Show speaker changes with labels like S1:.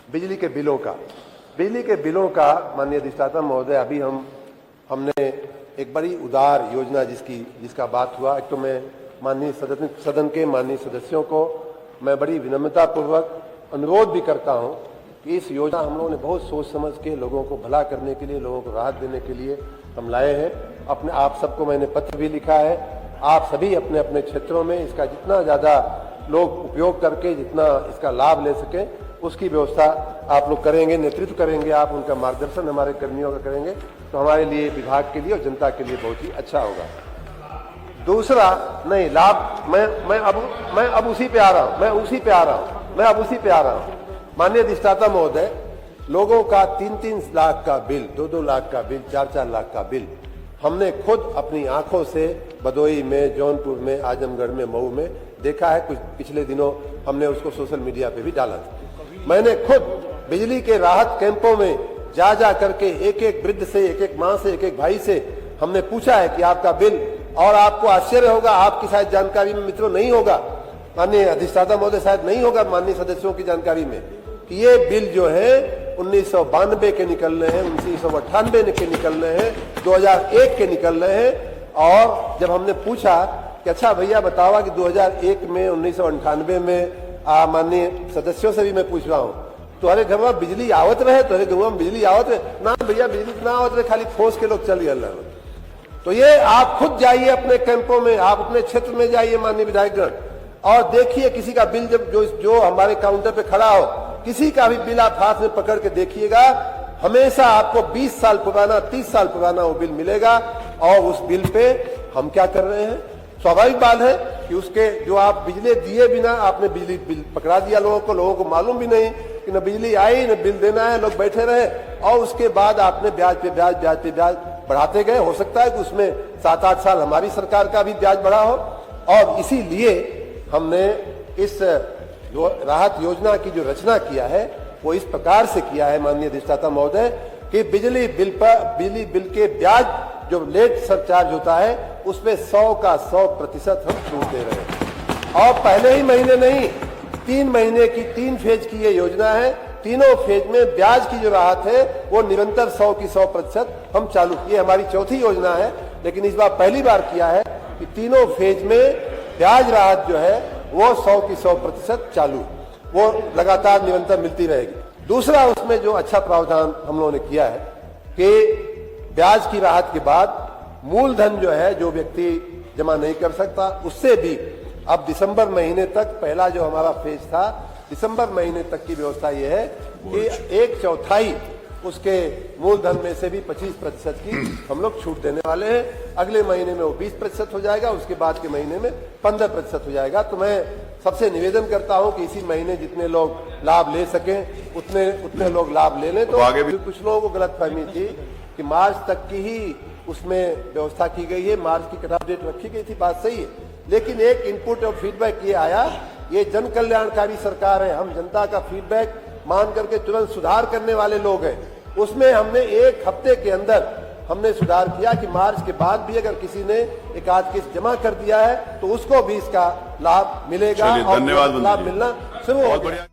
S1: बिजली के बिलों का माननीय अधिष्ठाता महोदय, अभी हमने एक बड़ी उदार योजना जिसका बात हुआ। एक तो मैं माननीय सदन के माननीय सदस्यों को मैं बड़ी विनम्रता पूर्वक अनुरोध भी करता हूं कि इस योजना हम लोगों ने बहुत सोच समझ के लोगों को भला करने के लिए, लोगों को राहत देने के लिए हम लाए हैं। अपने आप सबको मैंने पत्र भी लिखा है। आप सभी अपने अपने क्षेत्रों में इसका जितना ज्यादा लोग उपयोग करके जितना इसका लाभ ले सकें उसकी व्यवस्था आप लोग करेंगे, नेतृत्व करेंगे, आप उनका मार्गदर्शन हमारे कर्मियों का करेंगे तो हमारे लिए, विभाग के लिए और जनता के लिए बहुत ही अच्छा होगा। दूसरा नहीं लाभ, मैं अब उसी पे आ रहा हूं। माननीय अधिष्ठाता महोदय, लोगों का 3-3 लाख का बिल, 2-2 लाख का बिल, 4-4 लाख का बिल हमने खुद अपनी आंखों से भदोही में, जौनपुर में, आजमगढ़ में, मऊ में देखा है। कुछ पिछले दिनों हमने उसको सोशल मीडिया पे भी डाला था। मैंने खुद बिजली के राहत कैंपों में जा करके एक वृद्ध से, एक माँ से, एक भाई से हमने पूछा है कि आपका बिल, और आपको आश्चर्य होगा, आपकी शायद जानकारी में मित्रों नहीं होगा, माननीय अधिष्ठाता महोदय शायद नहीं होगा माननीय सदस्यों की जानकारी में, कि ये बिल जो है 1992 के निकल रहे हैं, 1998 के निकल रहे हैं, 2001 के निकल रहे हैं। और जब हमने पूछा कि अच्छा भैया बतावा कि 2001 में, 1998 में, माननीय सदस्यों से भी मैं पूछ रहा हूँ, तो अरे घर में बिजली आवत रहे, तो अरे घर में बिजली आवत रहे ना भैया, बिजली ना आवत रहे, खाली ठोस के लोग चल गए। तो ये आप खुद जाइए अपने कैंपों में, आप अपने क्षेत्र में जाइए माननीय विधायकगण, और देखिए किसी का बिल जब जो हमारे काउंटर पे खड़ा हो, किसी का भी बिल आप हाथ में पकड़ के देखिएगा, हमेशा आपको 20 साल पुराना, 30 साल पुराना वो बिल मिलेगा। और उस बिल पे हम क्या कर रहे हैं, स्वाभाविक बात है कि उसके जो आप बिजली दिए बिना आपने बिजली बिल पकड़ा दिया लोगों को मालूम भी नहीं कि न बिजली आई न बिल देना है, लोग बैठे रहे, और उसके बाद आपने ब्याज पे ब्याज बढ़ाते गए। हो सकता है कि उसमें 7-8 साल हमारी सरकार का भी ब्याज बढ़ा हो, और इसीलिए हमने इस जो राहत योजना की जो रचना किया है वो इस प्रकार से किया है माननीय अधिष्ठाता महोदय, कि बिजली बिल के ब्याज जो लेट सरचार्ज होता है उसमें 100 का 100% हम छूट दे रहे हैं। और पहले ही महीने नहीं, 3 महीने की 3 फेज की ये योजना है। तीनों फेज में ब्याज की जो राहत है वो निरंतर 100 की 100% हम चालू किए। हमारी चौथी योजना है, लेकिन इस बार पहली बार किया है कि तीनों फेज में ब्याज राहत जो है वो 100 की 100% चालू, वो लगातार निरंतर मिलती रहेगी। दूसरा उसमें जो अच्छा प्रावधान हम लोगों ने किया है कि ब्याज की राहत के बाद मूलधन जो है, जो व्यक्ति जमा नहीं कर सकता, उससे भी अब दिसंबर महीने तक, पहला जो हमारा फेज था, दिसंबर महीने तक की व्यवस्था यह है कि 1/4 उसके मूलधन में से भी 25% की हम लोग छूट देने वाले हैं। अगले महीने में वो 20% हो जाएगा, उसके बाद के महीने में 15% हो जाएगा। तो मैं सबसे निवेदन करता हूं कि इसी महीने जितने लोग लाभ ले सकें उतने लोग लाभ ले लें। तो आगे भी कुछ लोगों को गलतफहमी थी कि मार्च तक की ही उसमें व्यवस्था की गई है, मार्च की कट ऑफ डेट रखी गई थी, बात सही है, लेकिन एक इनपुट और फीडबैक ये आया, ये जन कल्याणकारी सरकार है, हम जनता का फीडबैक मान करके तुरंत सुधार करने वाले लोग हैं। उसमें हमने 1 हफ्ते के अंदर हमने सुधार किया कि मार्च के बाद भी अगर किसी ने एक आध किस्त जमा कर दिया है तो उसको भी इसका लाभ मिलेगा, और लाभ मिलना शुरू हो गया।